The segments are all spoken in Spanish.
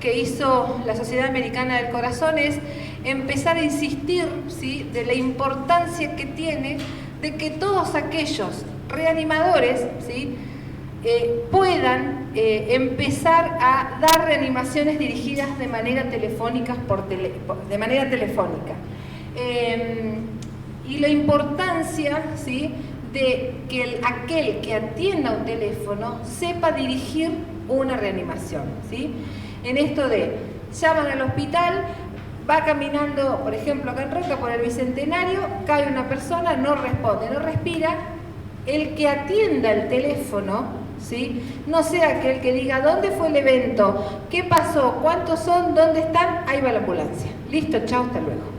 que hizo la Sociedad Americana del Corazón es empezar a insistir, ¿sí?, de la importancia que tiene de que todos aquellos reanimadores, ¿sí?, puedan empezar a dar reanimaciones dirigidas de manera telefónica, y la importancia, ¿sí?, de que aquel que atienda un teléfono sepa dirigir una reanimación, ¿sí? En esto de llaman al hospital, va caminando, por ejemplo, acá en Roca por el Bicentenario, cae una persona, no responde, no respira, el que atienda el teléfono, ¿sí?, no sea aquel que diga ¿dónde fue el evento? ¿Qué pasó? ¿Cuántos son? ¿Dónde están? Ahí va la ambulancia. Listo, chao, hasta luego.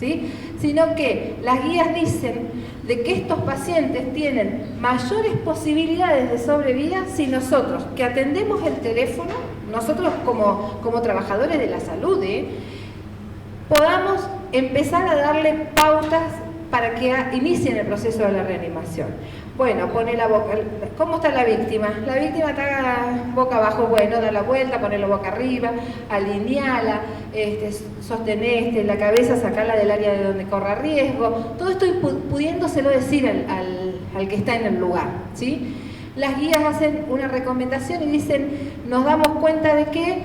¿Sí? Sino que las guías dicen de que estos pacientes tienen mayores posibilidades de sobrevida si nosotros, que atendemos el teléfono, nosotros como trabajadores de la salud, podamos empezar a darle pautas para que inicien el proceso de la reanimación. Bueno, pone la boca. ¿Cómo está la víctima? La víctima está boca abajo. Bueno, da la vuelta, ponela boca arriba, alineala, sostené la cabeza, sacarla del área de donde corra riesgo. Todo esto pudiéndoselo decir al que está en el lugar, ¿sí? Las guías hacen una recomendación y dicen, nos damos cuenta de que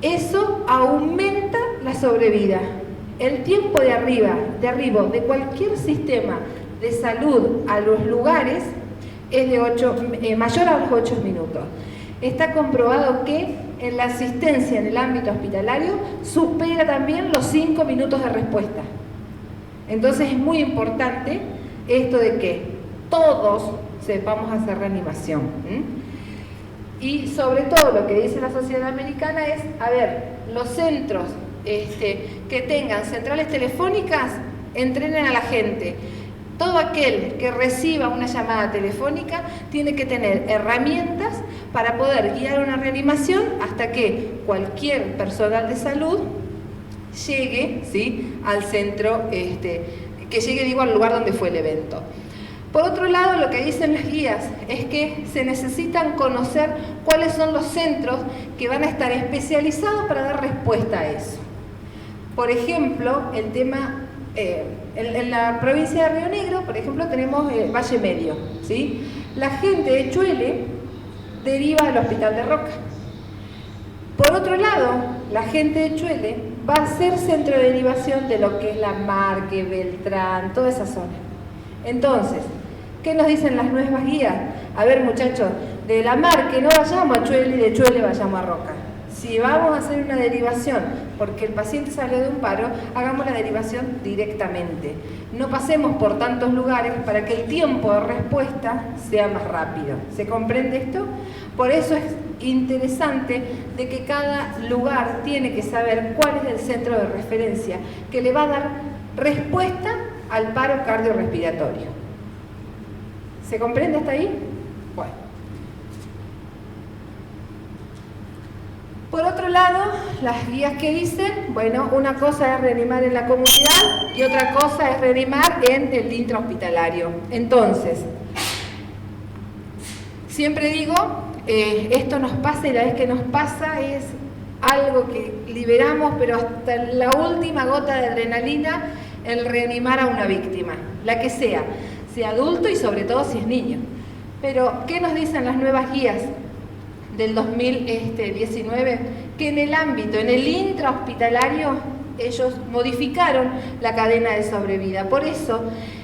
eso aumenta la sobrevida. El tiempo de arribo de cualquier sistema de salud a los lugares es mayor a los 8 minutos. Está comprobado que en la asistencia en el ámbito hospitalario supera también los 5 minutos de respuesta. Entonces es muy importante esto de que todos sepamos hacer reanimación. Y sobre todo lo que dice la Sociedad Americana es, a ver, los centros que tengan centrales telefónicas, entrenen a la gente. Todo aquel que reciba una llamada telefónica tiene que tener herramientas para poder guiar una reanimación hasta que cualquier personal de salud llegue, ¿sí?, al centro, que llegue, digo, al lugar donde fue el evento. Por otro lado, lo que dicen las guías es que se necesitan conocer cuáles son los centros que van a estar especializados para dar respuesta a eso. Por ejemplo, el tema... en la provincia de Río Negro, por ejemplo, tenemos Valle Medio, ¿sí? La gente de Chuele deriva al Hospital de Roca. Por otro lado, la gente de Chuele va a ser centro de derivación de lo que es La Marque, Beltrán, toda esa zona. Entonces, ¿qué nos dicen las nuevas guías? A ver, muchachos, de La Marque no vayamos a Chuele y de Chuele vayamos a Roca. Si vamos a hacer una derivación porque el paciente salió de un paro, hagamos la derivación directamente. No pasemos por tantos lugares para que el tiempo de respuesta sea más rápido. ¿Se comprende esto? Por eso es interesante de que cada lugar tiene que saber cuál es el centro de referencia que le va a dar respuesta al paro cardiorrespiratorio. ¿Se comprende hasta ahí? Bueno. Por otro lado, las guías que dicen, bueno, una cosa es reanimar en la comunidad y otra cosa es reanimar en el intrahospitalario. Entonces, siempre digo, esto nos pasa y la vez que nos pasa es algo que liberamos, pero hasta la última gota de adrenalina, el reanimar a una víctima, la que sea adulto y sobre todo si es niño. Pero, ¿qué nos dicen las nuevas guías del 2019? Que en el ámbito, en el intrahospitalario, ellos modificaron la cadena de sobrevida. Por eso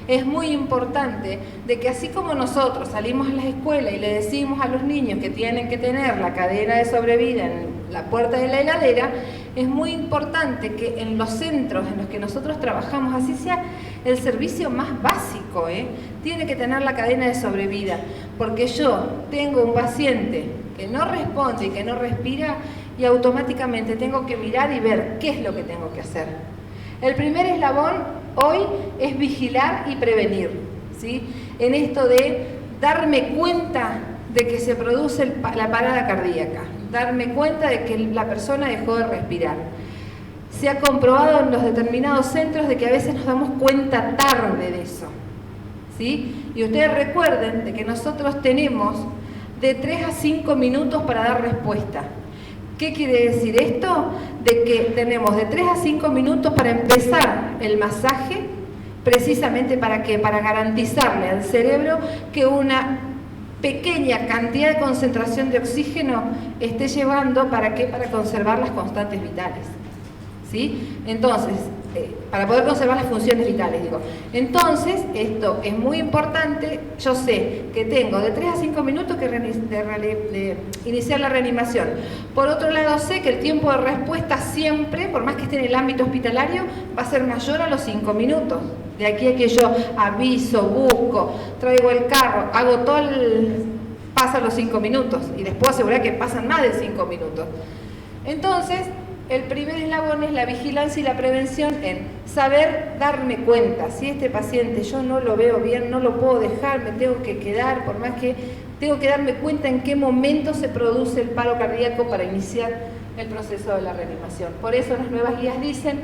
es muy importante de que así como nosotros salimos a las escuelas y le decimos a los niños que tienen que tener la cadena de sobrevida en la puerta de la heladera, es muy importante que en los centros en los que nosotros trabajamos, así sea el servicio más básico, tiene que tener la cadena de sobrevida, porque yo tengo un paciente que no responde y que no respira y automáticamente tengo que mirar y ver qué es lo que tengo que hacer. El primer eslabón hoy es vigilar y prevenir, ¿sí? En esto de darme cuenta de que se produce la parada cardíaca, darme cuenta de que la persona dejó de respirar. Se ha comprobado en los determinados centros de que a veces nos damos cuenta tarde de eso, ¿sí? Y ustedes recuerden de que nosotros tenemos de 3 a 5 minutos para dar respuesta. ¿Qué quiere decir esto? De que tenemos de 3 a 5 minutos para empezar el masaje, precisamente ¿para qué? Para garantizarle al cerebro que una pequeña cantidad de concentración de oxígeno esté llevando, ¿para qué? Para conservar las constantes vitales, ¿sí? Entonces, para poder conservar las funciones vitales, digo. Entonces, esto es muy importante. Yo sé que tengo de 3 a 5 minutos de iniciar la reanimación. Por otro lado, sé que el tiempo de respuesta siempre, por más que esté en el ámbito hospitalario, va a ser mayor a los 5 minutos. De aquí a que yo aviso, busco, traigo el carro, hago todo pasa los 5 minutos y después asegurar que pasan más de 5 minutos. Entonces, el primer eslabón es la vigilancia y la prevención en saber darme cuenta. Si este paciente yo no lo veo bien, no lo puedo dejar, me tengo que quedar, por más que tengo que darme cuenta en qué momento se produce el paro cardíaco para iniciar el proceso de la reanimación. Por eso las nuevas guías dicen,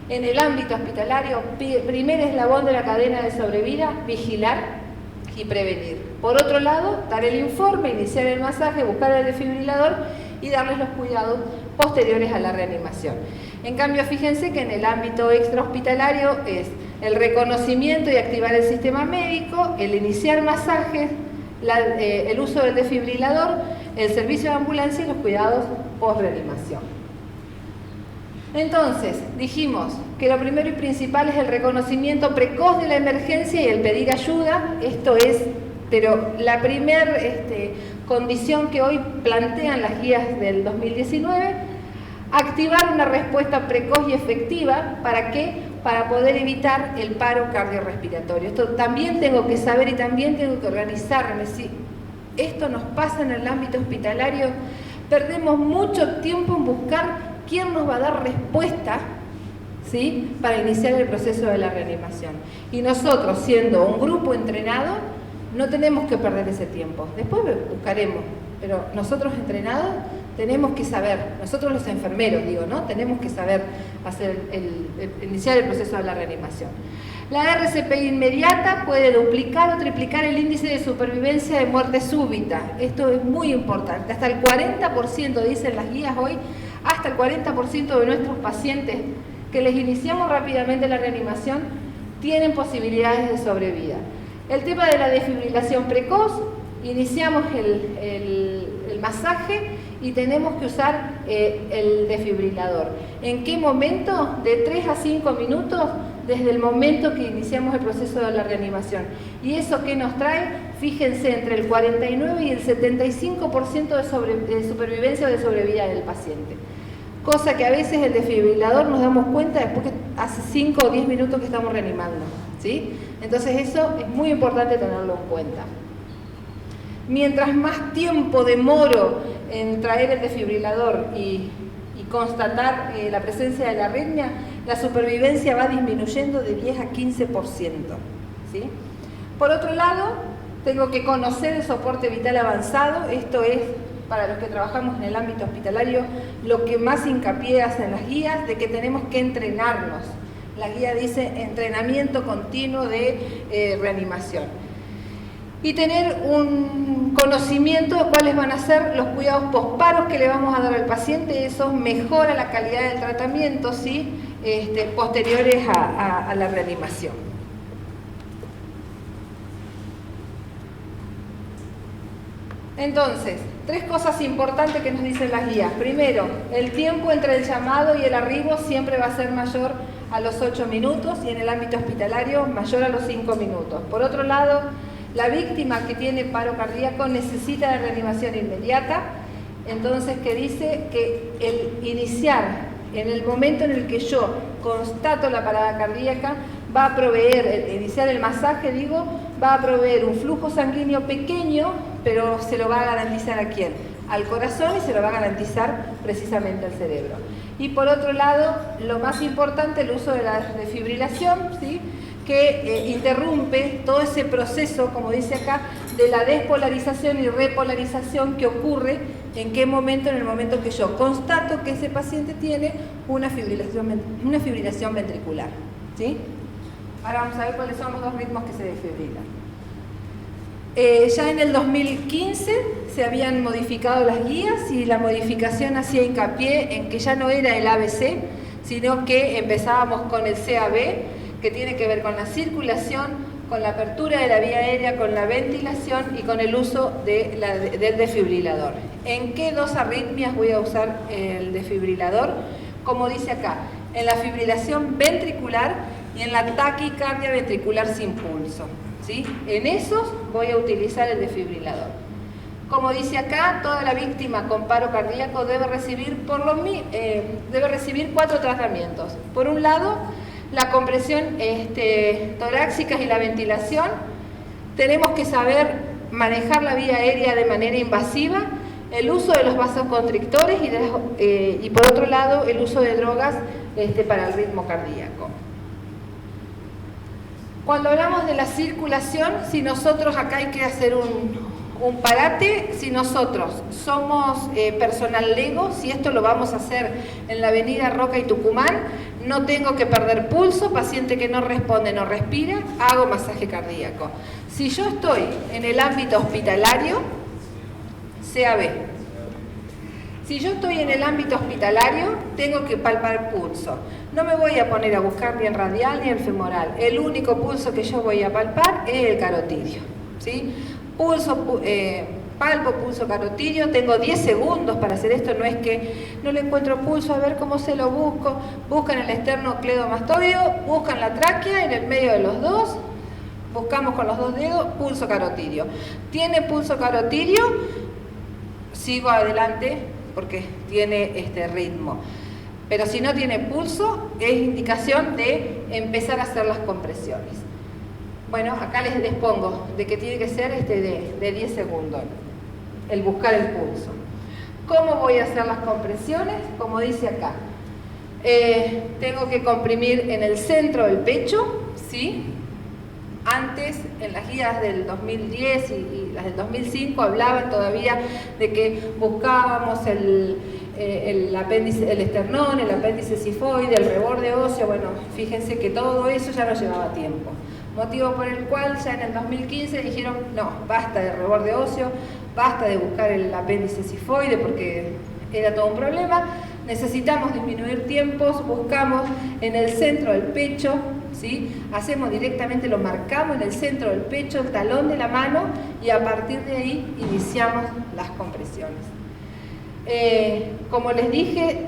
en el ámbito hospitalario, primer eslabón de la cadena de sobrevida, vigilar y prevenir. Por otro lado, dar el informe, iniciar el masaje, buscar el desfibrilador y darles los cuidados posteriores a la reanimación. En cambio, fíjense que en el ámbito extrahospitalario es el reconocimiento y activar el sistema médico, el iniciar masajes, el uso del desfibrilador, el servicio de ambulancia y los cuidados post-reanimación. Entonces, dijimos que lo primero y principal es el reconocimiento precoz de la emergencia y el pedir ayuda. Esto es, pero la primera condición que hoy plantean las guías del 2019, activar una respuesta precoz y efectiva. ¿Para qué? Para poder evitar el paro cardiorrespiratorio. Esto también tengo que saber y también tengo que organizarme. Si esto nos pasa en el ámbito hospitalario, perdemos mucho tiempo en buscar quién nos va a dar respuesta, ¿sí?, para iniciar el proceso de la reanimación. Y nosotros, siendo un grupo entrenado, no tenemos que perder ese tiempo. Después buscaremos, pero nosotros entrenados tenemos que saber, nosotros los enfermeros, digo, ¿no? Tenemos que saber iniciar el proceso de la reanimación. La RCP inmediata puede duplicar o triplicar el índice de supervivencia de muerte súbita. Esto es muy importante. Hasta el 40%, dicen las guías hoy, hasta el 40% de nuestros pacientes que les iniciamos rápidamente la reanimación tienen posibilidades de sobrevida. El tema de la desfibrilación precoz, iniciamos el masaje y tenemos que usar el desfibrilador. ¿En qué momento? De 3 a 5 minutos desde el momento que iniciamos el proceso de la reanimación. ¿Y eso qué nos trae? Fíjense, entre el 49 y el 75% de supervivencia o de sobrevida del paciente. Cosa que a veces el desfibrilador nos damos cuenta después que hace 5 o 10 minutos que estamos reanimando, ¿sí? Entonces eso es muy importante tenerlo en cuenta. Mientras más tiempo demoro en traer el desfibrilador y constatar la presencia de la arritmia, la supervivencia va disminuyendo de 10 a 15%, ¿sí? Por otro lado, tengo que conocer el soporte vital avanzado. Esto es, para los que trabajamos en el ámbito hospitalario, lo que más hincapié hacen las guías, de que tenemos que entrenarnos. La guía dice entrenamiento continuo de reanimación. Y tener un conocimiento de cuáles van a ser los cuidados posparos que le vamos a dar al paciente. Eso mejora la calidad del tratamiento, ¿sí?, posteriores a la reanimación. Entonces, 3 cosas importantes que nos dicen las guías. Primero, el tiempo entre el llamado y el arribo siempre va a ser mayor a los 8 minutos y en el ámbito hospitalario mayor a los 5 minutos. Por otro lado, la víctima que tiene paro cardíaco necesita de reanimación inmediata. Entonces, ¿qué dice? Que el iniciar en el momento en el que yo constato la parada cardíaca va a proveer, iniciar el masaje, digo, va a proveer un flujo sanguíneo pequeño, pero se lo va a garantizar ¿a quién? Al corazón, y se lo va a garantizar precisamente al cerebro. Y por otro lado, lo más importante, el uso de la desfibrilación, ¿sí?, que interrumpe todo ese proceso, como dice acá, de la despolarización y repolarización que ocurre. ¿En qué momento? En el momento que yo constato que ese paciente tiene una fibrilación ventricular, ¿sí? Ahora vamos a ver cuáles son los 2 ritmos que se desfibrilan. Ya en el 2015 se habían modificado las guías y la modificación hacía hincapié en que ya no era el ABC, sino que empezábamos con el CAB, que tiene que ver con la circulación, con la apertura de la vía aérea, con la ventilación y con el uso del desfibrilador. ¿En qué dos arritmias voy a usar el desfibrilador? Como dice acá, en la fibrilación ventricular y en la taquicardia ventricular sin pulso, ¿sí? En esos voy a utilizar el desfibrilador. Como dice acá, toda la víctima con paro cardíaco debe recibir 4 tratamientos. Por un lado, la compresión torácica y la ventilación. Tenemos que saber manejar la vía aérea de manera invasiva, el uso de los vasoconstrictores y por otro lado el uso de drogas para el ritmo cardíaco. Cuando hablamos de la circulación, si nosotros acá hay que hacer un parate, si nosotros somos personal lego, si esto lo vamos a hacer en la avenida Roca y Tucumán, no tengo que perder pulso, paciente que no responde, no respira, hago masaje cardíaco. Si yo estoy en el ámbito hospitalario, CAB. Si yo estoy en el ámbito hospitalario, tengo que palpar pulso. No me voy a poner a buscar ni el radial ni el femoral. El único pulso que yo voy a palpar es el carotidio, ¿sí? Palpo pulso carotidio, tengo 10 segundos para hacer esto, no es que no le encuentro pulso, a ver cómo se lo busco. Buscan el esternocleidomastoideo, buscan la tráquea, en el medio de los dos, buscamos con los 2 dedos, pulso carotidio. ¿Tiene pulso carotidio? Sigo adelante porque tiene este ritmo. Pero si no tiene pulso, es indicación de empezar a hacer las compresiones. Bueno, acá les pongo de que tiene que ser de 10 segundos, el buscar el pulso. ¿Cómo voy a hacer las compresiones? Como dice acá, tengo que comprimir en el centro del pecho, ¿sí? Antes, en las guías del 2010 y las del 2005, hablaban todavía de que buscábamos el apéndice, el esternón, el apéndice cifoide, el reborde óseo. Bueno, fíjense que todo eso ya no llevaba tiempo. Motivo por el cual ya en el 2015 dijeron, no, basta de reborde óseo, basta de buscar el apéndice cifoide porque era todo un problema, necesitamos disminuir tiempos, buscamos en el centro del pecho, ¿sí? Hacemos directamente, lo marcamos en el centro del pecho, el talón de la mano, y a partir de ahí iniciamos las compresiones. Como les dije,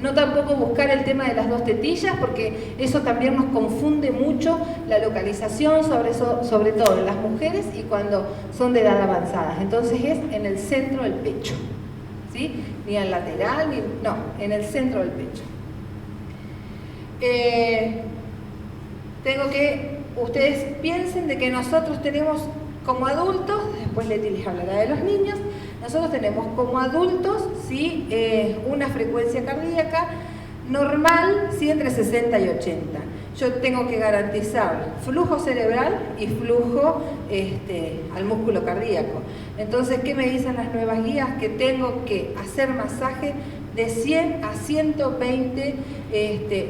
no tampoco buscar el tema de las 2 tetillas, porque eso también nos confunde mucho la localización, sobre todo en las mujeres y cuando son de edad avanzada. Entonces es en el centro del pecho, ¿sí? Ni al lateral, no, en el centro del pecho. Ustedes piensen de que nosotros tenemos como adultos, después Leti les hablará de los niños, nosotros tenemos como adultos, ¿sí? Una frecuencia cardíaca normal, ¿sí? Entre 60 y 80. Yo tengo que garantizar flujo cerebral y flujo al músculo cardíaco. Entonces, ¿qué me dicen las nuevas guías? Que tengo que hacer masaje de 100 a 120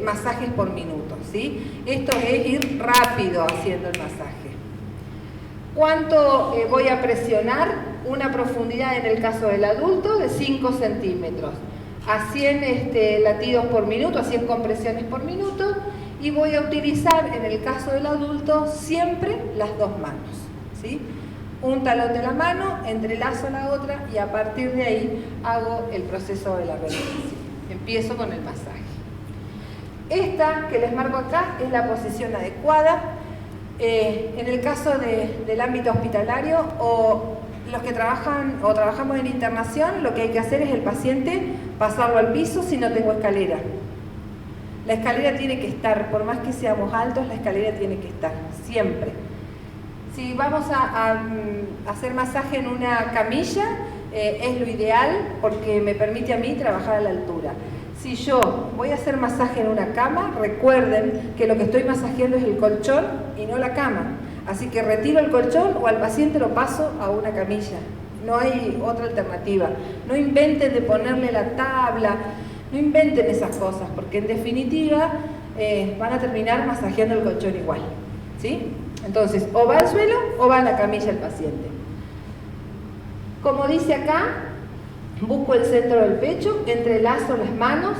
masajes por minuto, ¿sí? Esto es ir rápido haciendo el masaje. ¿Cuánto voy a presionar? Una profundidad en el caso del adulto de 5 centímetros, a 100 latidos por minuto, a 100 compresiones por minuto, y voy a utilizar en el caso del adulto siempre las 2 manos, ¿sí? Un talón de la mano, entrelazo la otra y a partir de ahí hago el proceso de la relajación. Empiezo con el masaje. Esta que les marco acá es la posición adecuada. En el caso del ámbito hospitalario o los que trabajamos en internación, lo que hay que hacer es el paciente pasarlo al piso si no tengo escalera. La escalera tiene que estar, por más que seamos altos, la escalera tiene que estar, siempre. Si vamos a hacer masaje en una camilla, es lo ideal porque me permite a mí trabajar a la altura. Si yo voy a hacer masaje en una cama, recuerden que lo que estoy masajeando es el colchón y no la cama. Así que retiro el colchón o al paciente lo paso a una camilla. No hay otra alternativa. No inventen de ponerle la tabla, no inventen esas cosas, porque en definitiva van a terminar masajeando el colchón igual, ¿sí? Entonces, o va al suelo o va a la camilla el paciente. Como dice acá, busco el centro del pecho, entrelazo las manos,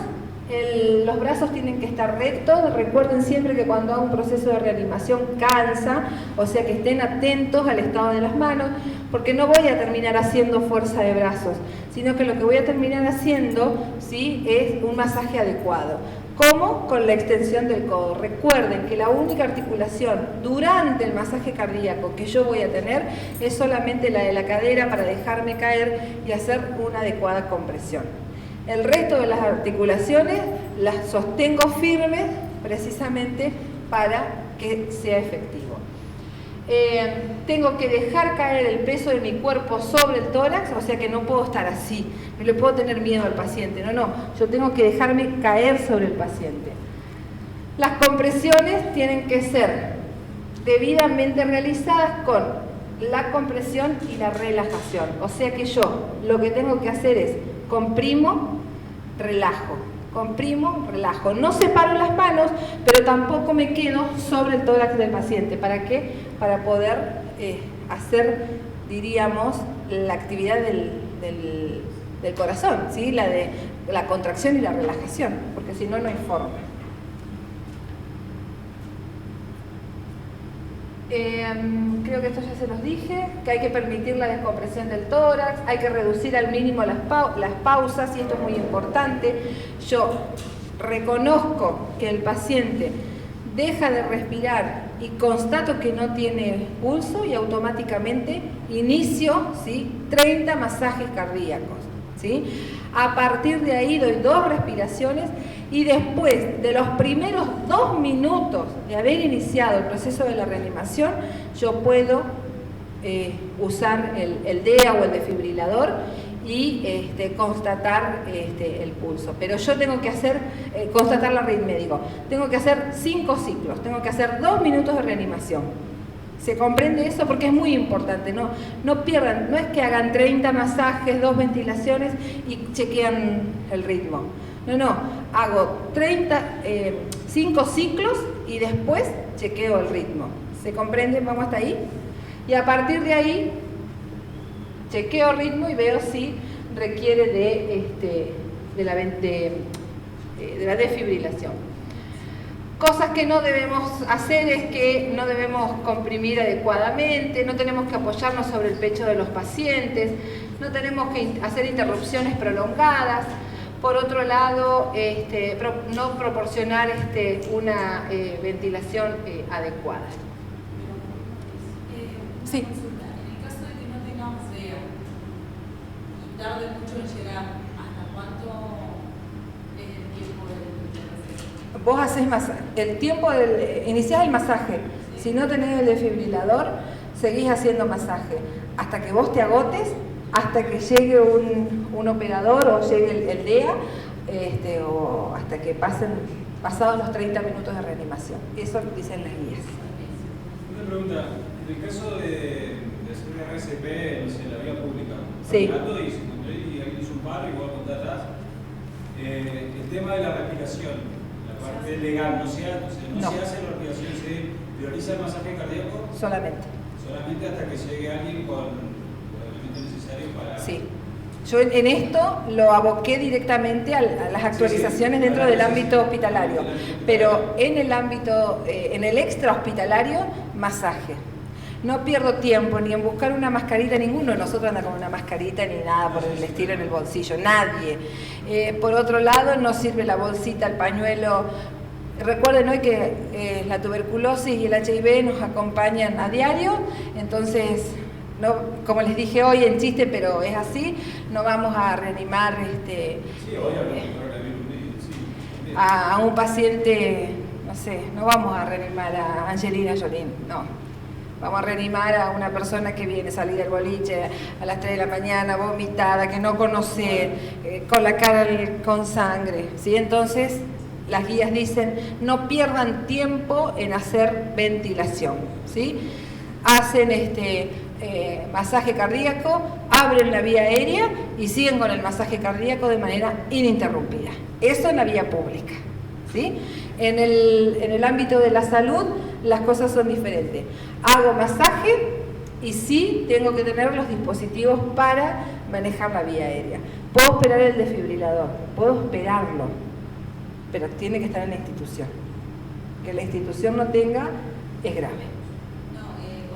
los brazos tienen que estar rectos. Recuerden siempre que cuando hago un proceso de reanimación cansa, o sea que estén atentos al estado de las manos, porque no voy a terminar haciendo fuerza de brazos, sino que lo que voy a terminar haciendo, ¿sí?, es un masaje adecuado. ¿Cómo? Con la extensión del codo. Recuerden que la única articulación durante el masaje cardíaco que yo voy a tener es solamente la de la cadera para dejarme caer y hacer una adecuada compresión. El resto de las articulaciones las sostengo firmes precisamente para que sea efectivo. Tengo que dejar caer el peso de mi cuerpo sobre el tórax, o sea que no puedo estar así, no le puedo tener miedo al paciente, no, yo tengo que dejarme caer sobre el paciente. Las compresiones tienen que ser debidamente realizadas con la compresión y la relajación, o sea que yo lo que tengo que hacer es comprimo, relajo, comprimo, relajo. No separo las manos, pero tampoco me quedo sobre el tórax del paciente. ¿Para qué? Para poder hacer, diríamos, la actividad del corazón, ¿sí? La de la contracción y la relajación, porque si no, no hay forma. Creo que esto ya se los dije, que hay que permitir la descompresión del tórax, hay que reducir al mínimo las pausas, y esto es muy importante. Yo reconozco que el paciente deja de respirar y constato que no tiene pulso y automáticamente inicio, ¿sí?, 30 masajes cardíacos, ¿sí? A partir de ahí doy 2 respiraciones y después de los primeros 2 minutos de haber iniciado el proceso de la reanimación, yo puedo usar el DEA o el desfibrilador y constatar el pulso. Pero yo tengo que hacer, constatar la arritmia, tengo que hacer 5 ciclos, tengo que hacer 2 minutos de reanimación. ¿Se comprende eso? Porque es muy importante, no pierdan, no es que hagan 30 masajes, 2 ventilaciones y chequean el ritmo. No, hago 5 ciclos y después chequeo el ritmo. ¿Se comprende? Vamos hasta ahí. Y a partir de ahí, chequeo el ritmo y veo si requiere de la desfibrilación. Cosas que no debemos hacer es que no debemos comprimir adecuadamente, no tenemos que apoyarnos sobre el pecho de los pacientes, no tenemos que hacer interrupciones prolongadas. Por otro lado, no proporcionar una ventilación adecuada. Sí. En el caso de que no tengamos DEA y tarde mucho en llegar, ¿hasta cuánto es el tiempo del proceso? Vos haces el tiempo iniciar el masaje. Sí. Si no tenés el desfibrilador, seguís haciendo masaje hasta que vos te agotes, hasta que llegue un operador o llegue el DEA, o hasta que pasados los 30 minutos de reanimación. Eso dicen las guías. Una pregunta, en el caso de hacer una RCP, no sé, en la vía pública, sí, caminando y se encontró y alguien hizo un paro y vos contar atrás, el tema de la respiración, la parte legal, no se hace la respiración, se prioriza el masaje cardíaco solamente hasta que llegue alguien con necesario para... Sí. Yo en esto lo aboqué directamente a las actualizaciones dentro del ámbito hospitalario, pero en el ámbito, en el extra hospitalario, masaje. No pierdo tiempo ni en buscar una mascarita, ninguno de nosotros anda con una mascarita ni nada por el estilo en el bolsillo, nadie. Por otro lado, no sirve la bolsita, el pañuelo. Recuerden hoy que la tuberculosis y el HIV nos acompañan a diario, entonces... No, como les dije hoy en chiste, pero es así, no vamos a reanimar a un paciente, no sé, no vamos a reanimar a Angelina Jolie, no. Vamos a reanimar a una persona que viene a salir del boliche a las 3 de la mañana, vomitada, que no conoce, con la cara con sangre, ¿sí? Entonces, las guías dicen, no pierdan tiempo en hacer ventilación, ¿sí? Hacen masaje cardíaco, abren la vía aérea y siguen con el masaje cardíaco de manera ininterrumpida. Eso en la vía pública, ¿sí? En el ámbito de la salud, las cosas son diferentes. Hago masaje y sí tengo que tener los dispositivos para manejar la vía aérea. Puedo operar el desfibrilador, puedo operarlo, pero tiene que estar en la institución. Que la institución no tenga es grave.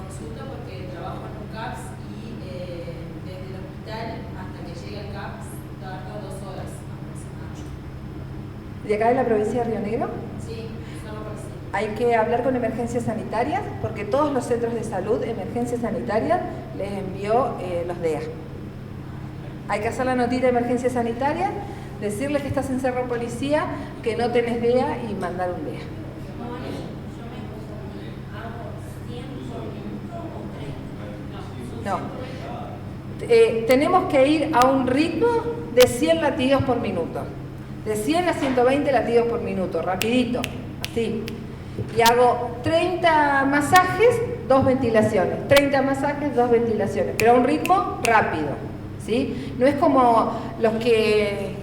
Consulta porque trabajo en un CAPS y desde el hospital hasta que llegue al CAPS tarda 2 horas aproximadamente. ¿De acá de la provincia de Río Negro? Sí, algo parecido. Hay que hablar con emergencias sanitarias porque todos los centros de salud, emergencias sanitarias, les envió los DEA. Hay que hacer la notita de emergencia sanitaria, decirles que estás en Cerro Policía, que no tenés DEA y mandar un DEA. No. Tenemos que ir a un ritmo de 100 latidos por minuto. De 100 a 120 latidos por minuto, rapidito, así. Y hago 30 masajes, 2 ventilaciones. 30 masajes, 2 ventilaciones. Pero a un ritmo rápido, ¿sí? No es como los que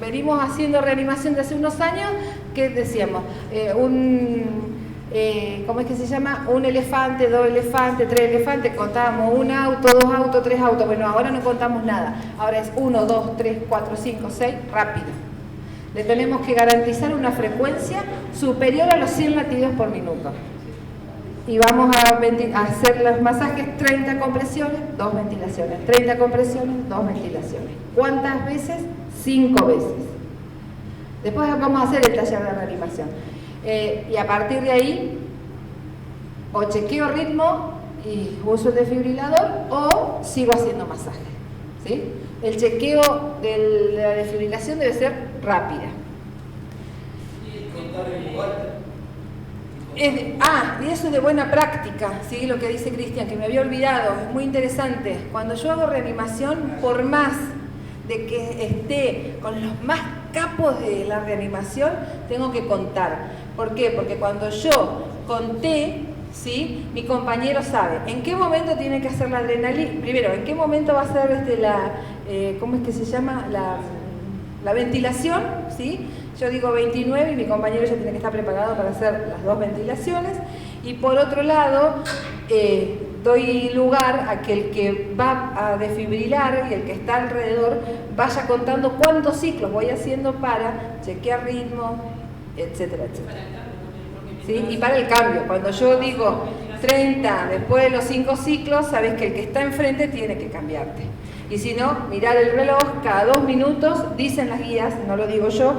venimos haciendo reanimación de hace unos años, que decíamos, ¿cómo es que se llama? Un elefante, 2 elefantes, 3 elefantes, contábamos 1 auto, 2 autos, 3 autos. Bueno, ahora no contamos nada. Ahora es 1, 2, 3, 4, 5, 6, rápido. Le tenemos que garantizar una frecuencia superior a los 100 latidos por minuto. Y vamos a hacer los masajes, 30 compresiones, 2 ventilaciones. 30 compresiones, 2 ventilaciones. ¿Cuántas veces? 5 veces. Después vamos a hacer el taller de reanimación. Y a partir de ahí, o chequeo ritmo y uso el desfibrilador, o sigo haciendo masaje, ¿sí? El chequeo de la desfibrilación debe ser rápida. Y eso es de buena práctica, ¿sí? Lo que dice Cristian, que me había olvidado, es muy interesante. Cuando yo hago reanimación, por más de que esté con los más capos de la reanimación, tengo que contar. ¿Por qué? Porque cuando yo conté, ¿sí? Mi compañero sabe en qué momento tiene que hacer la adrenalina. Primero, en qué momento va a ser ¿cómo es que se llama? La ventilación, ¿sí? Yo digo 29 y mi compañero ya tiene que estar preparado para hacer las 2 ventilaciones. Y por otro lado, doy lugar a que el que va a desfibrilar y el que está alrededor vaya contando cuántos ciclos voy haciendo para chequear ritmo, etcétera, etcétera. ¿Sí? Y para el cambio, cuando yo digo 30 después de los 5 ciclos, sabes que el que está enfrente tiene que cambiarte. Y si no, mirar el reloj, cada 2 minutos, dicen las guías, no lo digo yo,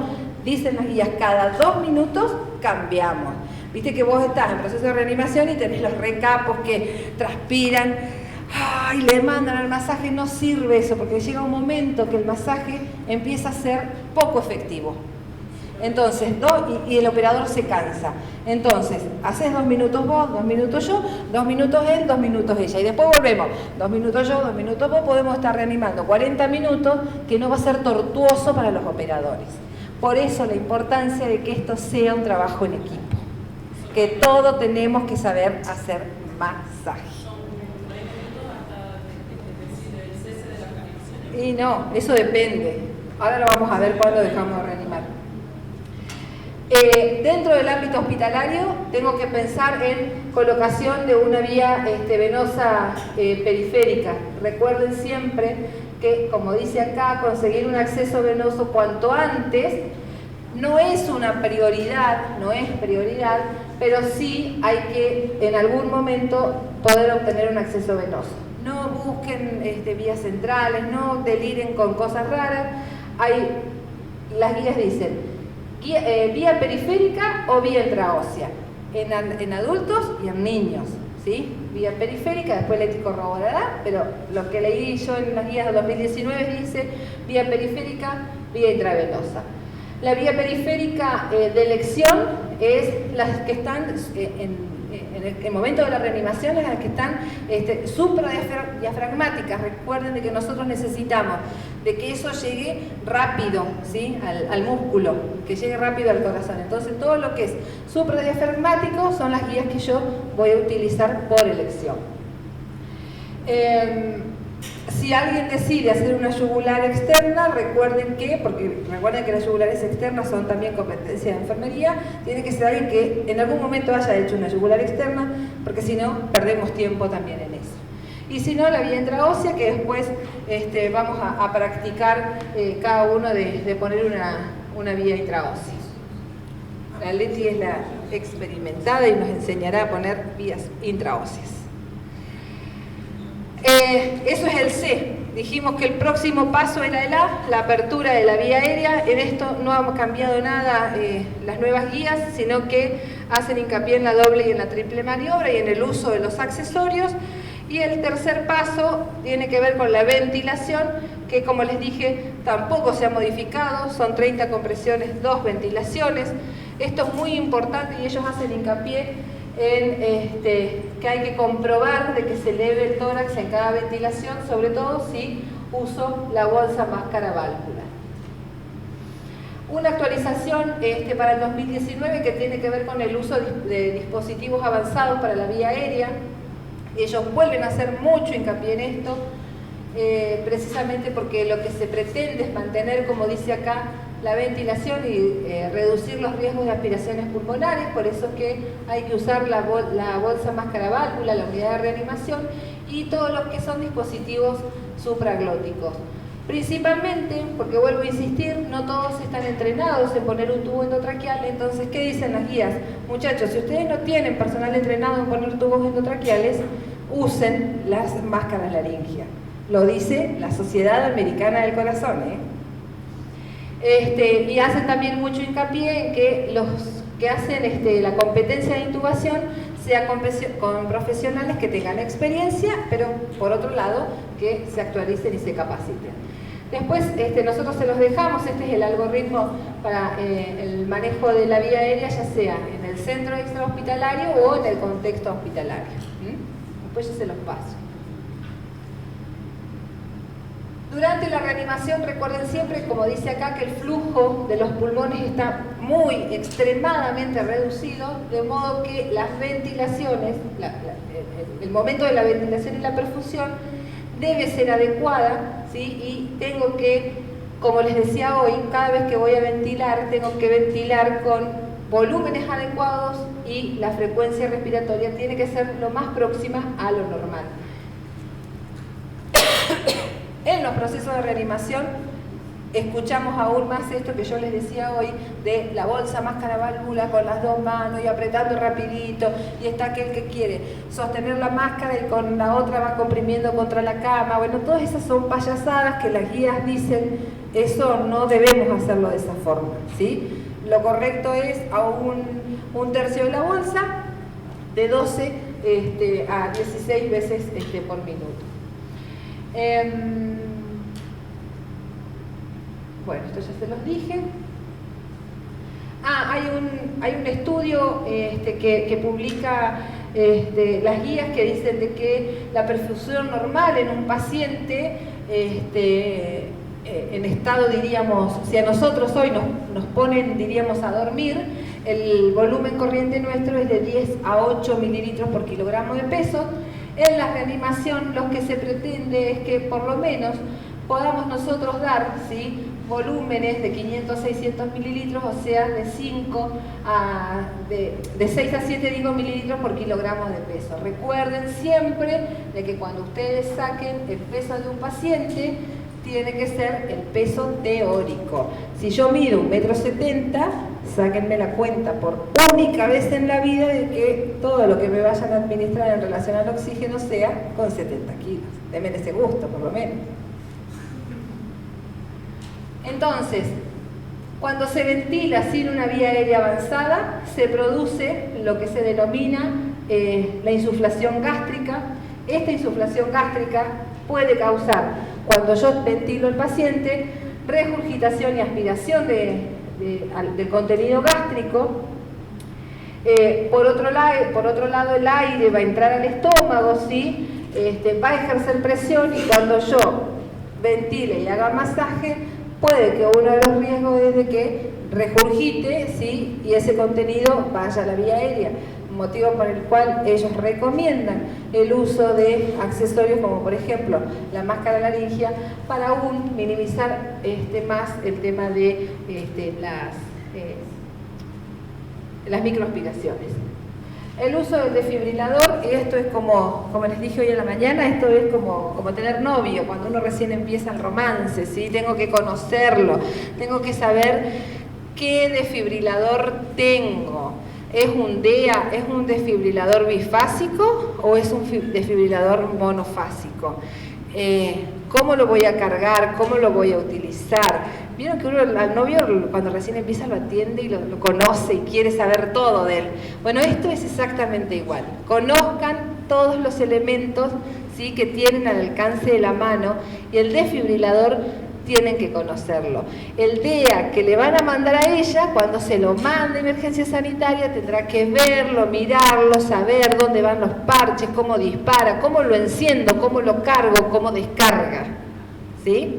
dicen las guías, cada 2 minutos cambiamos. Viste que vos estás en proceso de reanimación y tenés los recapos que transpiran, y le mandan al masaje. No sirve eso, porque llega un momento que el masaje empieza a ser poco efectivo. Entonces, y el operador se cansa. Entonces, haces 2 minutos vos, 2 minutos yo, 2 minutos él, 2 minutos ella. Y después volvemos, 2 minutos yo, 2 minutos vos, podemos estar reanimando 40 minutos, que no va a ser tortuoso para los operadores. Por eso la importancia de que esto sea un trabajo en equipo. Que todos tenemos que saber hacer masaje. Y no, eso depende. Ahora lo vamos a ver cuando dejamos de reanimar. Dentro del ámbito hospitalario tengo que pensar en colocación de una vía venosa periférica. Recuerden siempre que, como dice acá, conseguir un acceso venoso cuanto antes no es una prioridad, no es prioridad, pero sí hay que en algún momento poder obtener un acceso venoso. No busquen vías centrales, no deliren con cosas raras. Las guías dicen vía periférica o vía intraósea, en adultos y en niños, ¿sí? Vía periférica, después Leti corroborará, pero lo que leí yo en las guías de 2019 dice vía periférica, vía intravenosa. La vía periférica de elección es las que están en el momento de la reanimación, es las que están supradiafragmáticas. Recuerden de que nosotros necesitamos de que eso llegue rápido, ¿sí? al músculo, que llegue rápido al corazón. Entonces todo lo que es supradiafragmático son las guías que yo voy a utilizar por elección. Si alguien decide hacer una yugular externa, recuerden que las yugulares externas son también competencia de enfermería, tiene que ser alguien que en algún momento haya hecho una yugular externa, porque si no, perdemos tiempo también en eso. Y si no, la vía intraósea, que después vamos a practicar cada uno de poner una vía intraósea. La Leti es la experimentada y nos enseñará a poner vías intraóseas. Eso es el C. Dijimos que el próximo paso era el A, la apertura de la vía aérea. En esto no hemos cambiado nada las nuevas guías, sino que hacen hincapié en la doble y en la triple maniobra y en el uso de los accesorios. Y el tercer paso tiene que ver con la ventilación, que como les dije, tampoco se ha modificado, son 30 compresiones, 2 ventilaciones. Esto es muy importante y ellos hacen hincapié en que hay que comprobar de que se eleve el tórax en cada ventilación, sobre todo si uso la bolsa máscara válvula. Una actualización para el 2019 que tiene que ver con el uso de dispositivos avanzados para la vía aérea. Ellos vuelven a hacer mucho hincapié en esto, precisamente porque lo que se pretende es mantener, como dice acá, la ventilación y reducir los riesgos de aspiraciones pulmonares. Por eso es que hay que usar la bolsa máscara válvula, la unidad de reanimación y todos los que son dispositivos supraglóticos. Principalmente, porque vuelvo a insistir, no todos están entrenados en poner un tubo endotraqueal. Entonces, ¿qué dicen las guías? Muchachos, si ustedes no tienen personal entrenado en poner tubos endotraqueales, usen las máscaras laringia. Lo dice la Sociedad Americana del Corazón, y hacen también mucho hincapié en que los que hacen la competencia de intubación sea con profesionales que tengan experiencia, pero por otro lado que se actualicen y se capaciten. Después nosotros se los dejamos, este es el algoritmo para el manejo de la vía aérea, ya sea en el centro extrahospitalario o en el contexto hospitalario. Después yo se los paso. Durante la reanimación, recuerden siempre, como dice acá, que el flujo de los pulmones está extremadamente reducido, de modo que las ventilaciones, el momento de la ventilación y la perfusión debe ser adecuada, ¿sí? Y tengo que, como les decía hoy, cada vez que voy a ventilar, tengo que ventilar con volúmenes adecuados y la frecuencia respiratoria tiene que ser lo más próxima a lo normal. En los procesos de reanimación escuchamos aún más esto que yo les decía hoy de la bolsa máscara válvula con las dos manos y apretando rapidito, y está aquel que quiere sostener la máscara y con la otra va comprimiendo contra la cama. Bueno, todas esas son payasadas que las guías dicen, eso no debemos hacerlo de esa forma, ¿sí? Lo correcto es a un tercio de la bolsa, de 12 a 16 veces por minuto. Bueno, esto ya se los dije. Hay un estudio que publica las guías que dicen de que la perfusión normal en un paciente en estado, diríamos, si a nosotros hoy nos ponen, diríamos, a dormir, el volumen corriente nuestro es de 10 a 8 mililitros por kilogramo de peso. En la reanimación lo que se pretende es que por lo menos podamos nosotros dar, ¿sí?, volúmenes de 500 a 600 mililitros, o sea, de 6 a 7 mililitros por kilogramo de peso. Recuerden siempre de que cuando ustedes saquen el peso de un paciente, tiene que ser el peso teórico. Si yo mido 1,70 m, sáquenme la cuenta por única vez en la vida de que todo lo que me vayan a administrar en relación al oxígeno sea con 70 kilos. Denme ese gusto, por lo menos. Entonces, cuando se ventila sin una vía aérea avanzada, se produce lo que se denomina la insuflación gástrica. Esta insuflación gástrica puede causar, cuando yo ventilo al paciente, regurgitación y aspiración del contenido gástrico. Por otro lado, el aire va a entrar al estómago, ¿sí? Va a ejercer presión, y cuando yo ventile y haga masaje, puede que uno de los riesgos es de que regurgite, ¿sí? Y ese contenido vaya a la vía aérea, motivo por el cual ellos recomiendan el uso de accesorios como por ejemplo la máscara laringia para aún minimizar más el tema de las microaspiraciones. El uso del desfibrilador, esto es como les dije hoy en la mañana, esto es como tener novio, cuando uno recién empieza el romance, ¿sí? Tengo que conocerlo, tengo que saber qué desfibrilador tengo. ¿Es un DEA, es un desfibrilador bifásico o es un desfibrilador monofásico? ¿Cómo lo voy a cargar? ¿Cómo lo voy a utilizar? Vieron que uno al novio cuando recién empieza lo atiende y lo conoce y quiere saber todo de él. Bueno, esto es exactamente igual. Conozcan todos los elementos, ¿sí?, que tienen al alcance de la mano, y el desfibrilador tienen que conocerlo. El DEA que le van a mandar a ella, cuando se lo mande a emergencia sanitaria, tendrá que verlo, mirarlo, saber dónde van los parches, cómo dispara, cómo lo enciendo, cómo lo cargo, cómo descarga. ¿Sí?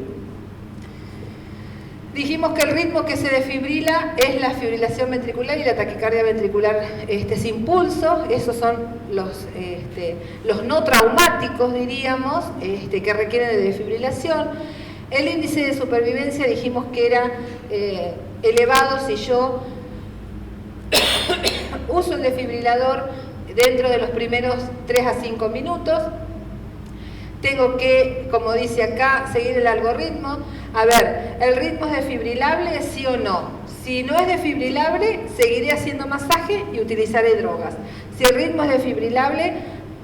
Dijimos que el ritmo que se desfibrila es la fibrilación ventricular y la taquicardia ventricular sin pulso. Esos son los no traumáticos, diríamos, que requieren de desfibrilación. El índice de supervivencia dijimos que era elevado si yo uso el desfibrilador dentro de los primeros 3 a 5 minutos. Tengo que, como dice acá, seguir el algoritmo. A ver, ¿el ritmo es desfibrilable, sí o no? Si no es desfibrilable, seguiré haciendo masaje y utilizaré drogas. Si el ritmo es desfibrilable,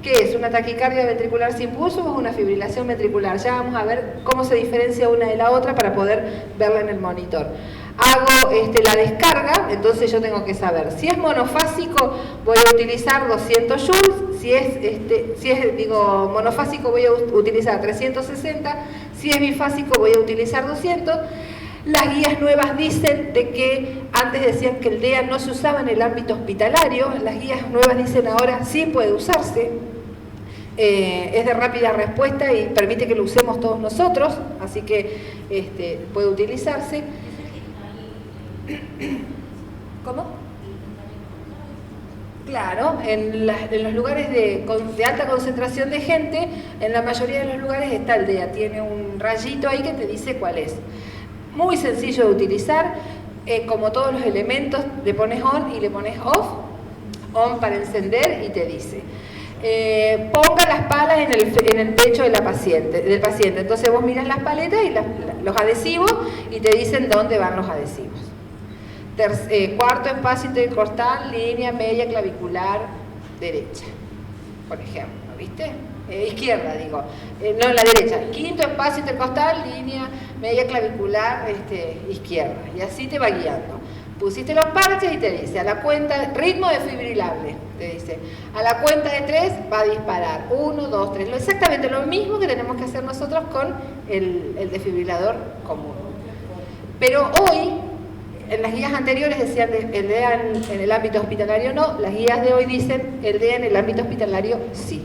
¿qué es? ¿Una taquicardia ventricular sin pulso o es una fibrilación ventricular? Ya vamos a ver cómo se diferencia una de la otra para poder verla en el monitor. Hago la descarga, entonces yo tengo que saber. Si es monofásico, voy a utilizar 200 joules. Si es monofásico, voy a utilizar 360. Si es bifásico, voy a utilizar 200. Las guías nuevas dicen de que antes decían que el DEA no se usaba en el ámbito hospitalario. Las guías nuevas dicen ahora sí puede usarse. Es de rápida respuesta y permite que lo usemos todos nosotros, así que puede utilizarse. ¿Cómo? Claro, en los lugares de alta concentración de gente, en la mayoría de los lugares está el DEA, tiene un rayito ahí que te dice cuál es. Muy sencillo de utilizar, como todos los elementos, le pones on y le pones off, on para encender y te dice. Ponga las palas en el pecho del paciente. Entonces vos miras las paletas y los adhesivos y te dicen dónde van los adhesivos. Cuarto espacio intercostal, línea media clavicular derecha, por ejemplo, ¿viste? Izquierda, digo, no la derecha. Quinto espacio intercostal, línea media clavicular izquierda, y así te va guiando. Pusiste los parches y te dice, a la cuenta, ritmo desfibrilable, te dice, a la cuenta de 3 va a disparar, 1, 2, 3, exactamente lo mismo que tenemos que hacer nosotros con el desfibrilador común. Pero hoy, en las guías anteriores decían el DEA en el ámbito hospitalario no, las guías de hoy dicen el DEA en el ámbito hospitalario sí.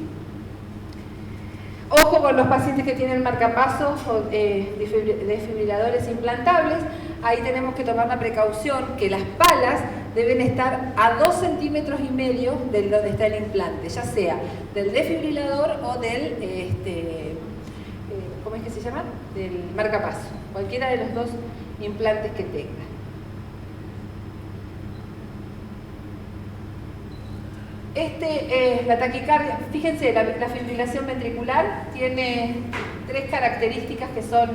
Ojo con los pacientes que tienen marcapasos o desfibriladores implantables, ahí tenemos que tomar la precaución que las palas deben estar a 2,5 centímetros de donde está el implante, ya sea del desfibrilador o del, ¿cómo es que se llama? Del marcapaso, cualquiera de los dos implantes que tenga. La taquicardia, fíjense, la fibrilación ventricular tiene 3 características que son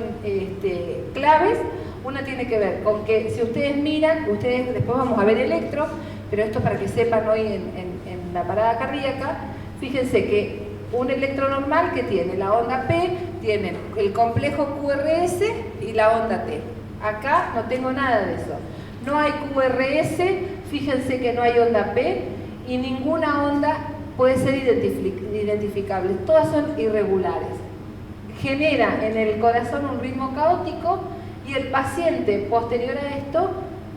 claves. Una tiene que ver con que si ustedes miran, después vamos a ver electro, pero esto para que sepan hoy en la parada cardíaca, fíjense que un electro normal que tiene la onda P, tiene el complejo QRS y la onda T. Acá no tengo nada de eso. No hay QRS, fíjense que no hay onda P, y ninguna onda puede ser identificable, todas son irregulares. Genera en el corazón un ritmo caótico y el paciente posterior a esto,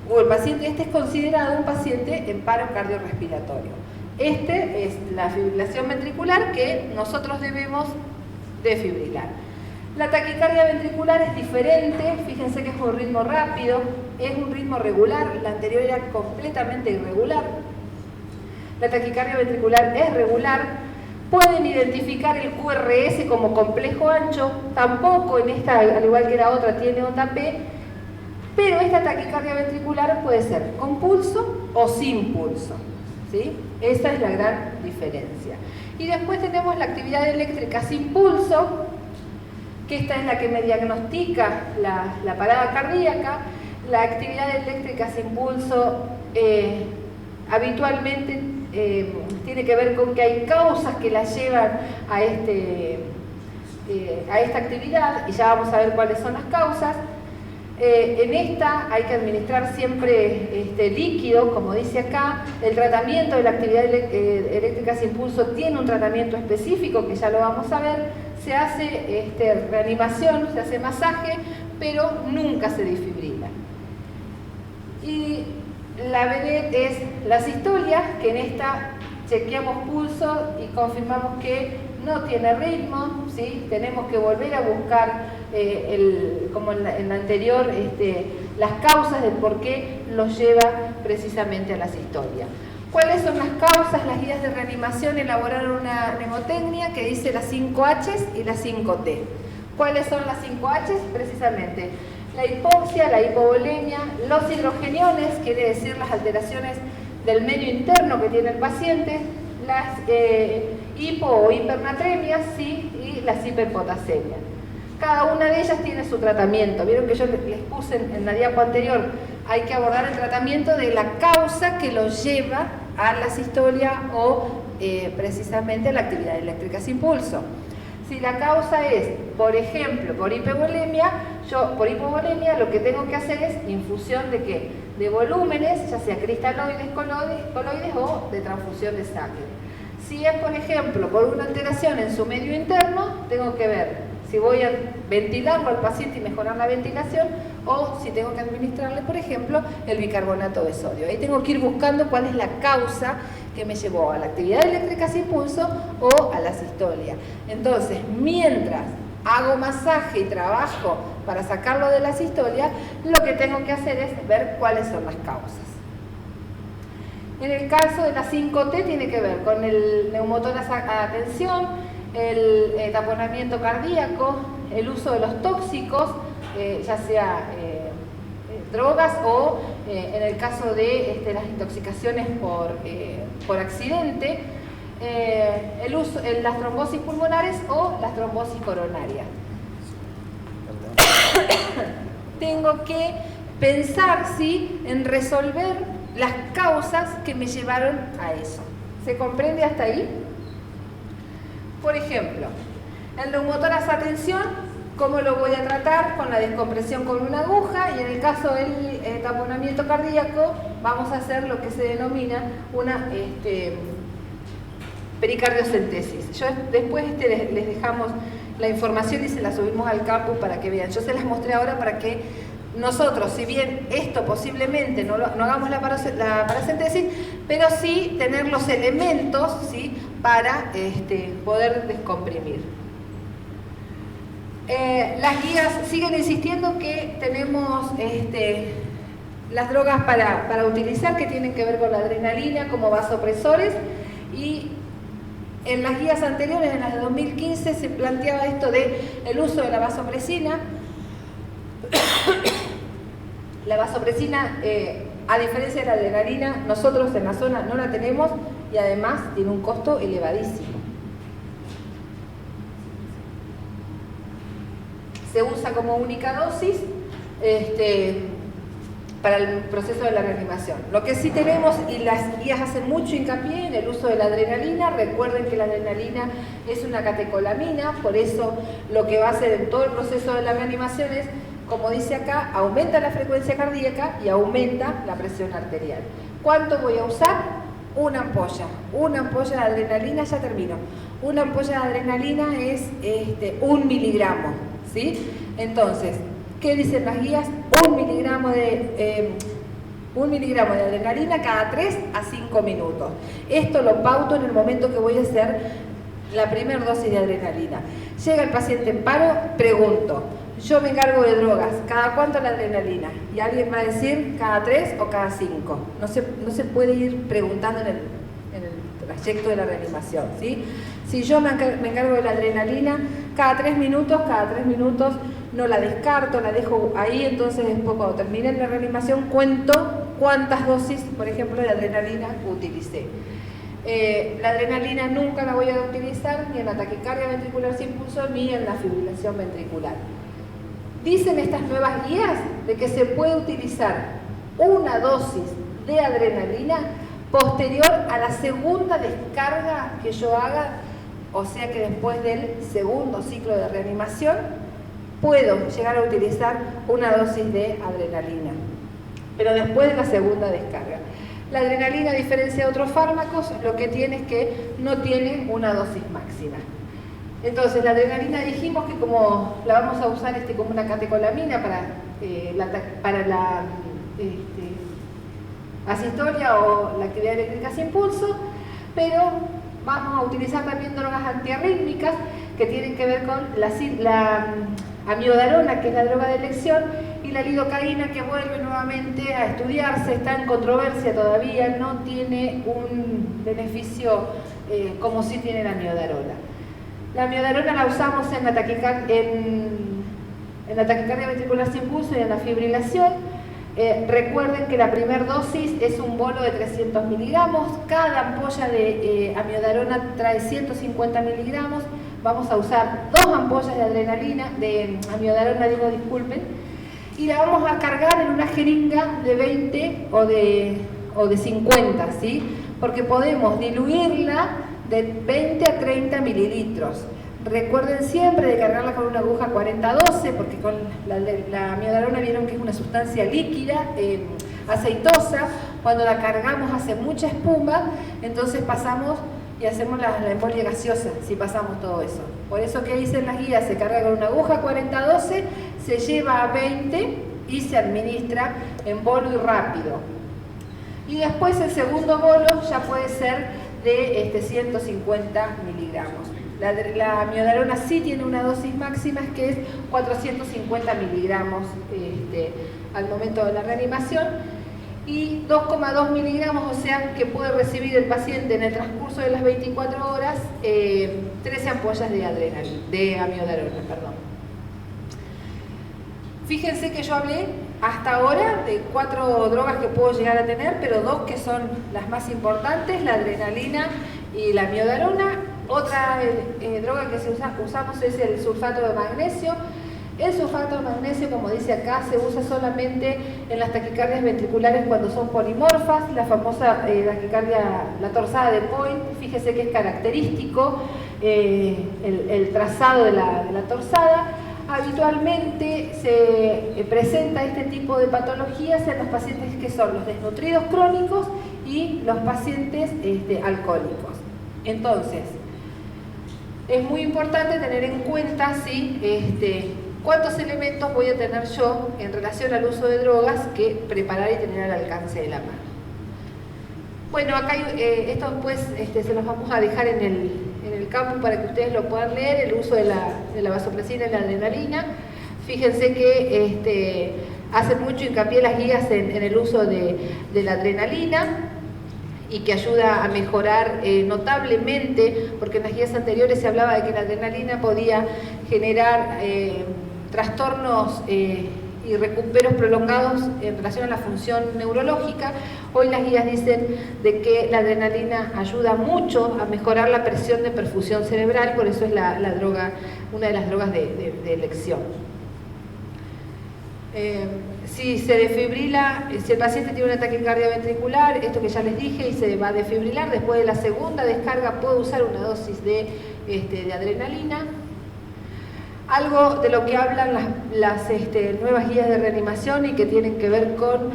o el paciente es considerado un paciente en paro cardiorrespiratorio. Es la fibrilación ventricular que nosotros debemos desfibrilar. La taquicardia ventricular es diferente, fíjense que es un ritmo rápido, es un ritmo regular, la anterior era completamente irregular. La taquicardia ventricular es regular. Pueden identificar el QRS como complejo ancho, tampoco en esta, al igual que la otra, tiene onda P, pero esta taquicardia ventricular puede ser con pulso o sin pulso, ¿sí? Esa es la gran diferencia. Y después tenemos la actividad eléctrica sin pulso, que esta es la que me diagnostica la parada cardíaca. La actividad eléctrica sin pulso habitualmente tiene que ver con que hay causas que la llevan a esta actividad, y ya vamos a ver cuáles son las causas. En esta hay que administrar siempre líquido, como dice acá. El tratamiento de la actividad eléctrica sin pulso tiene un tratamiento específico, que ya lo vamos a ver. Se hace reanimación, se hace masaje, pero nunca se desfibrila. Y la vedette es la sistolia, que en esta chequeamos pulso y confirmamos que no tiene ritmo, ¿sí? Tenemos que volver a buscar, como en la anterior, las causas del por qué los lleva precisamente a la sistolia. ¿Cuáles son las causas? Las guías de reanimación elaboraron una mnemotecnia que dice las 5 H's y las 5 T. ¿Cuáles son las 5 H's? Precisamente la hipoxia, la hipovolemia, los hidrogeniones, quiere decir las alteraciones del medio interno que tiene el paciente, las hipo o hipernatremias, ¿sí? Y las hiperpotasemias. Cada una de ellas tiene su tratamiento. Vieron que yo les puse en la diapo anterior, hay que abordar el tratamiento de la causa que los lleva a la sistolia o precisamente a la actividad eléctrica sin pulso. Si la causa es, por ejemplo, por hipovolemia, lo que tengo que hacer es infusión de ¿qué? De volúmenes, ya sea cristaloides, coloides o de transfusión de sangre. Si es, por ejemplo, por una alteración en su medio interno, tengo que ver si voy a ventilarlo al paciente y mejorar la ventilación, o si tengo que administrarle, por ejemplo, el bicarbonato de sodio. Ahí tengo que ir buscando cuál es la causa que me llevó a la actividad eléctrica sin pulso o a la sistolia. Entonces, mientras hago masaje y trabajo para sacarlo de la sistolia, lo que tengo que hacer es ver cuáles son las causas. En el caso de la 5T tiene que ver con el neumotórax a tensión, el taponamiento cardíaco, el uso de los tóxicos, ya sea drogas o en el caso de las intoxicaciones por accidente, el uso, las trombosis pulmonares o las trombosis coronarias. Tengo que pensar en resolver las causas que me llevaron a eso. ¿Se comprende hasta ahí? Por ejemplo, el neumotórax a tensión, ¿cómo lo voy a tratar? Con la descompresión con una aguja, y en el caso del taponamiento cardíaco vamos a hacer lo que se denomina una pericardiocentesis. Después les dejamos la información y se la subimos al campus para que vean. Yo se las mostré ahora para que nosotros, si bien esto posiblemente no hagamos la paracentesis, pero sí tener los elementos, ¿sí? Para poder descomprimir. Las guías siguen insistiendo que tenemos las drogas para utilizar, que tienen que ver con la adrenalina como vasopresores, y en las guías anteriores, en las de 2015, se planteaba esto de el uso de la vasopresina. La vasopresina, a diferencia de la adrenalina, nosotros en la zona no la tenemos y además tiene un costo elevadísimo. Se usa como única dosis para el proceso de la reanimación. Lo que sí tenemos, y las guías hacen mucho hincapié en el uso de la adrenalina. Recuerden que la adrenalina es una catecolamina, por eso lo que va a hacer en todo el proceso de la reanimación es, como dice acá, aumenta la frecuencia cardíaca y aumenta la presión arterial. ¿Cuánto voy a usar? Una ampolla de adrenalina, ya termino. Una ampolla de adrenalina es 1 miligramo, ¿sí? Entonces, ¿qué dicen las guías? 1 miligramo de adrenalina cada 3 a 5 minutos. Esto lo pauto en el momento que voy a hacer la primera dosis de adrenalina. Llega el paciente en paro, pregunto, yo me encargo de drogas, ¿cada cuánto la adrenalina? Y alguien va a decir, ¿cada 3 o cada 5? No se puede ir preguntando en el trayecto de la reanimación, ¿sí? Si yo me encargo de la adrenalina, cada 3 minutos, no la descarto, la dejo ahí, entonces después cuando termine la reanimación cuento cuántas dosis, por ejemplo, de adrenalina utilicé. La adrenalina nunca la voy a utilizar ni en la taquicardia ventricular sin pulso ni en la fibrilación ventricular. Dicen estas nuevas guías de que se puede utilizar una dosis de adrenalina posterior a la segunda descarga que yo haga, o sea que después del segundo ciclo de reanimación puedo llegar a utilizar una dosis de adrenalina, pero después de la segunda descarga. La adrenalina, a diferencia de otros fármacos, lo que tiene es que no tiene una dosis máxima. Entonces, la adrenalina dijimos que como la vamos a usar como una catecolamina para la asistolia o la actividad eléctrica sin pulso, pero vamos a utilizar también drogas antiarrítmicas que tienen que ver con la amiodarona, que es la droga de elección, y la lidocaína, que vuelve nuevamente a estudiarse, está en controversia todavía, no tiene un beneficio como sí tiene la amiodarona. La amiodarona la usamos en la taquicardia ventricular sin pulso y en la fibrilación. Recuerden que la primera dosis es un bolo de 300 miligramos, cada ampolla de amiodarona trae 150 miligramos, vamos a usar 2 ampollas de amiodarona, disculpen, y la vamos a cargar en una jeringa de 20 o de 50, ¿sí? Porque podemos diluirla de 20 a 30 mililitros. Recuerden siempre de cargarla con una aguja 40-12, porque con la amiodarona vieron que es una sustancia líquida, aceitosa. Cuando la cargamos hace mucha espuma, entonces pasamos y hacemos la embolia gaseosa, si pasamos todo eso. Por eso que dicen las guías, se carga con una aguja 40-12, se lleva a 20 y se administra en bolo y rápido. Y después el segundo bolo ya puede ser de 150 miligramos. La amiodarona sí tiene una dosis máxima, que es 450 miligramos al momento de la reanimación, y 2,2 miligramos, o sea que puede recibir el paciente en el transcurso de las 24 horas 13 ampollas de amiodarona. Fíjense que yo hablé hasta ahora de 4 drogas que puedo llegar a tener, pero 2 que son las más importantes, la adrenalina y la amiodarona. Otra droga que usamos es el sulfato de magnesio. El sulfato de magnesio, como dice acá, se usa solamente en las taquicardias ventriculares cuando son polimorfas, la famosa taquicardia, la torsada de Point. Fíjese que es característico el trazado de la torsada. Habitualmente se presenta este tipo de patologías en los pacientes que son los desnutridos crónicos y los pacientes alcohólicos. Entonces, es muy importante tener en cuenta cuántos elementos voy a tener yo en relación al uso de drogas que preparar y tener al alcance de la mano. Bueno, acá esto después se los vamos a dejar en el campus para que ustedes lo puedan leer, el uso de la vasopresina y la adrenalina. Fíjense que hacen mucho hincapié las guías en el uso de la adrenalina, y que ayuda a mejorar notablemente, porque en las guías anteriores se hablaba de que la adrenalina podía generar trastornos y recuperos prolongados en relación a la función neurológica. Hoy las guías dicen de que la adrenalina ayuda mucho a mejorar la presión de perfusión cerebral, por eso es la droga, una de las drogas de elección. Si se defibrila, si el paciente tiene una taquicardia ventricular, esto que ya les dije, y se va a defibrilar, después de la segunda descarga puedo usar una dosis de adrenalina. Algo de lo que hablan las nuevas guías de reanimación y que tienen que ver con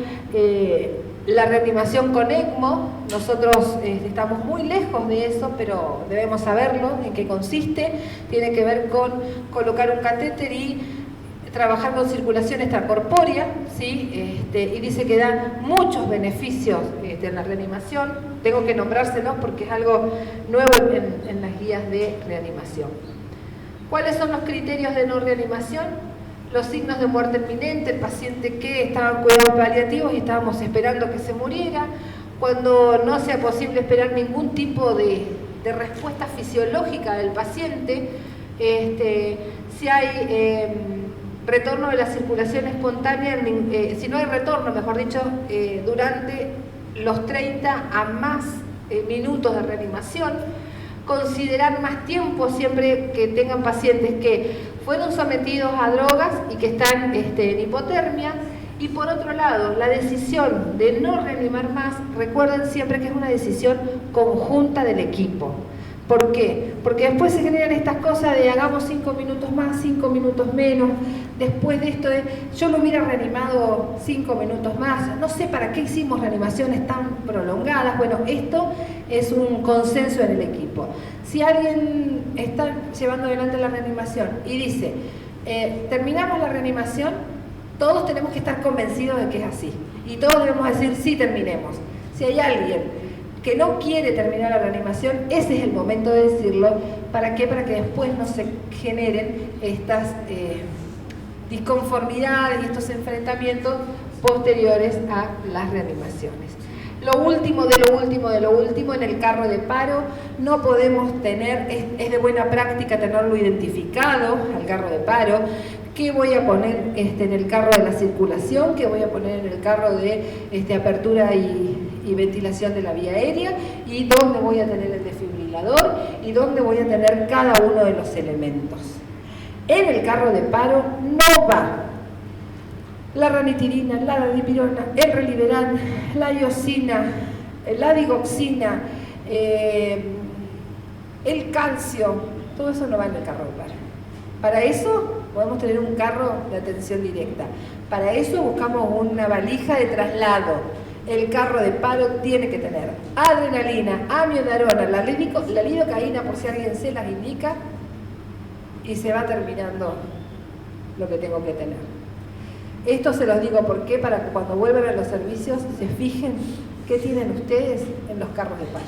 la reanimación con ECMO. Nosotros estamos muy lejos de eso, pero debemos saberlo, en qué consiste. Tiene que ver con colocar un catéter y trabajar con circulación extracorpórea, ¿sí? Y dice que da muchos beneficios en la reanimación. Tengo que nombrárselos porque es algo nuevo en las guías de reanimación. ¿Cuáles son los criterios de no reanimación? Los signos de muerte inminente, el paciente que estaba en cuidados paliativos y estábamos esperando que se muriera, cuando no sea posible esperar ningún tipo de respuesta fisiológica del paciente, si hay retorno de la circulación espontánea, si no hay retorno, mejor dicho, durante los 30 a más minutos de reanimación, considerar más tiempo siempre que tengan pacientes que fueron sometidos a drogas y que están en hipotermia. Y por otro lado, la decisión de no reanimar más, recuerden siempre que es una decisión conjunta del equipo. ¿Por qué? Porque después se generan estas cosas de hagamos 5 minutos más, 5 minutos menos, después de esto de yo lo hubiera reanimado 5 minutos más, no sé para qué hicimos reanimaciones tan prolongadas. Bueno, esto es un consenso en el equipo. Si alguien está llevando adelante la reanimación y dice, terminamos la reanimación, todos tenemos que estar convencidos de que es así. Y todos debemos decir, sí, terminemos. Si hay alguien que no quiere terminar la reanimación, ese es el momento de decirlo. ¿Para qué? Para que después no se generen estas disconformidades y estos enfrentamientos posteriores a las reanimaciones. Lo último de lo último de lo último, en el carro de paro no podemos tener, es de buena práctica tenerlo identificado al carro de paro. ¿Qué voy a poner en el carro de la circulación? ¿Qué voy a poner en el carro de apertura y ventilación de la vía aérea? ¿Y dónde voy a tener el desfibrilador? ¿Y dónde voy a tener cada uno de los elementos? En el carro de paro no va la ranitidina, la dipirona, el Reliberan, la iosina, la digoxina, el calcio, todo eso no va en el carro de paro. Para eso podemos tener un carro de atención directa. Para eso buscamos una valija de traslado. El carro de paro tiene que tener adrenalina, amiodarona, la lidocaína, por si alguien se las indica, y se va terminando lo que tengo que tener. Esto se los digo porque para que cuando vuelvan a los servicios se fijen qué tienen ustedes en los carros de paro.